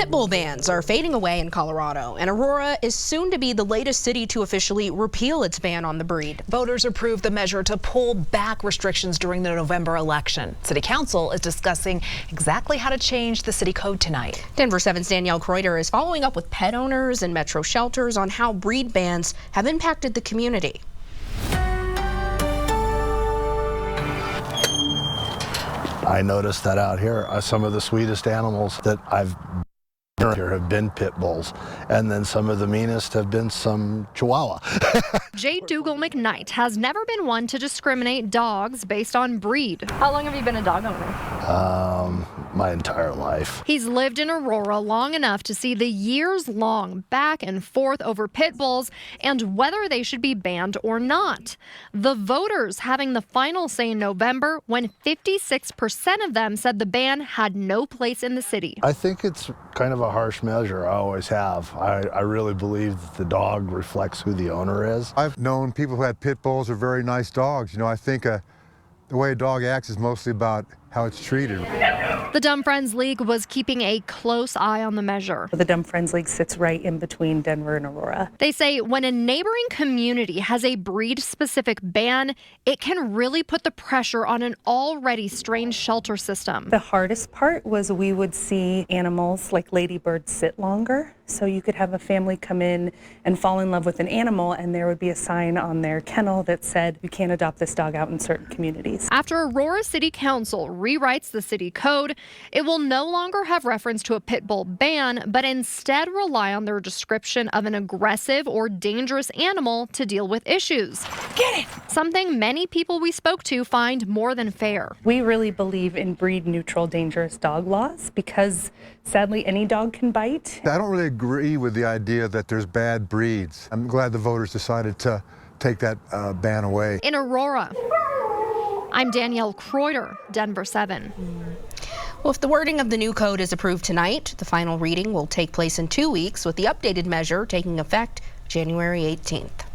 Pit bull bans are fading away in Colorado, and Aurora is soon to be the latest city to officially repeal its ban on the breed. Voters approved the measure to pull back restrictions during the November election. City Council is discussing exactly how to change the city code tonight. Denver 7's Danielle Kreuter is following up with pet owners and metro shelters on how breed bans have impacted the community. I noticed that out here, some of the sweetest animals that I've here have been pit bulls, and then some of the meanest have been some Chihuahua. Jay Dougal McKnight has never been one to discriminate dogs based on breed. How long have you been a dog owner? My entire life. He's lived in Aurora long enough to see the years-long back and forth over pit bulls and whether they should be banned or not. The voters having the final say in November when 56% of them said the ban had no place in the city. I think it's kind of a harsh measure. I always have. I really believe that the dog reflects who the owner is. I've known people who had pit bulls are very nice dogs. You know, I think the way a dog acts is mostly about how it's treated. The Dumb Friends League was keeping a close eye on the measure. The Dumb Friends League sits right in between Denver and Aurora. They say when a neighboring community has a breed-specific ban, it can really put the pressure on an already strained shelter system. The hardest part was we would see animals like ladybirds sit longer. So you could have a family come in and fall in love with an animal, and there would be a sign on their kennel that said, you can't adopt this dog out in certain communities. After Aurora City Council rewrites the city code, it will no longer have reference to a pit bull ban, but instead rely on their description of an aggressive or dangerous animal to deal with issues. Get it! Something many people we spoke to find more than fair. We really believe in breed-neutral dangerous dog laws because, sadly, any dog can bite. I don't really agree with the idea that there's bad breeds. I'm glad the voters decided to take that ban away. In Aurora, I'm Danielle Kreuter, Denver 7. Well, if the wording of the new code is approved tonight, the final reading will take place in 2 weeks, with the updated measure taking effect January 18th.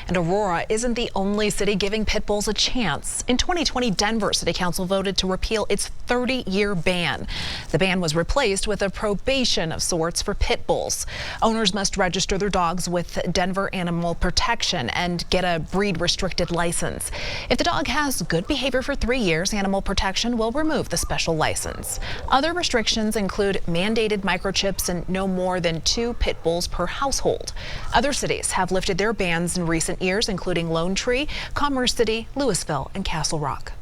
And Aurora isn't the only city giving pit bulls a chance. In 2020, Denver City Council voted to repeal its 30-year ban. The ban was replaced with a probation of sorts for pit bulls. Owners must register their dogs with Denver Animal Protection and get a breed-restricted license. If the dog has good behavior for 3 years, Animal Protection will remove the special license. Other restrictions include mandated microchips and no more than 2 pit bulls per household. Other cities have lifted their bans in recent years, including Lone Tree, Commerce City, Louisville, and Castle Rock.